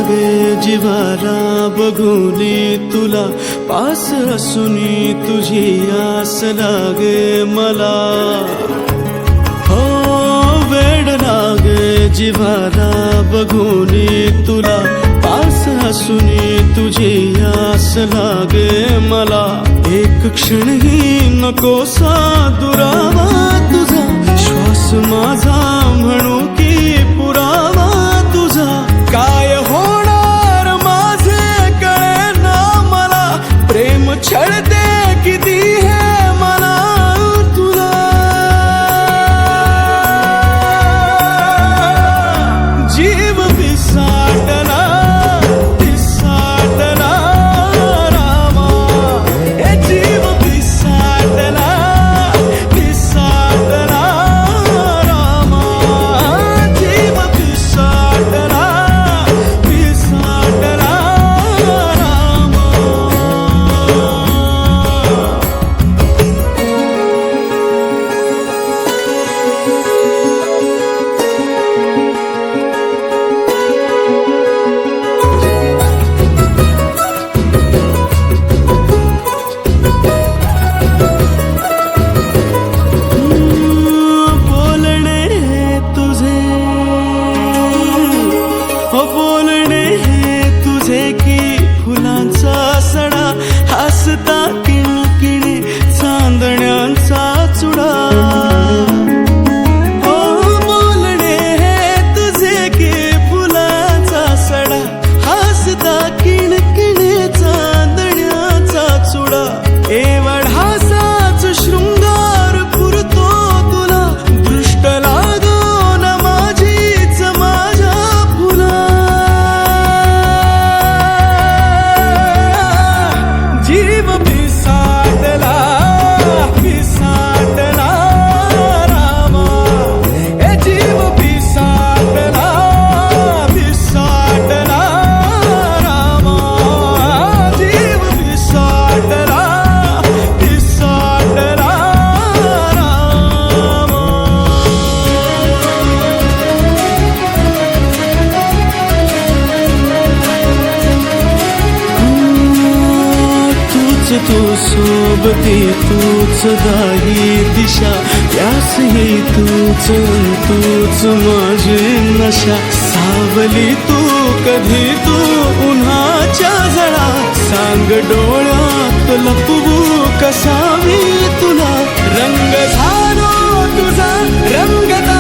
लागे जीवाला बघूनी तुला, पास असूनी तुझी आस लागे मला. हो वेड लागे जीवाला बघूनी तुला, पास असूनी तुझी आस लागे मला. एक क्षणही नकोसा दुरावा तुझा, श्वास माझा म्हणू की पुरावा तुझा. काय होणार माझे कळेना मला, प्रेम छळते किती हे मला तुला. जीव पिसाटला पिसाटला रामा, हे जीव पिसाटला पिसाटला रामा. जीव पिसाटला पिसाटला रामा. बोलणे हे तुझे, हो बोलणे हे तुझे की फुलांचा सडा, हसता किणकिणे चांदण्यांचा चुडा. हो बोलणे हे तुझे की फुलांचा सडा, हसता किणकिणे चांदण्यांचा चुडा. एवढासाच शृंगार पुरतो तुला, दृष्ट लागो न माझीच माझ्या फुला. जीव पिसाटला पिसाटला रामा, हे जीव पिसाटला पिसाटला रामा. जीव पिसाटला पिसाटला रामा. तूच तू सोबती, तूच दाही दिशा, त्यासही तूच तूच माझी नशा. सावली तू कधी तू उन्हाच्या झळा, सांग डोळ्यात लपवू कसा मी तुला. रंग झालो तुझा रंगता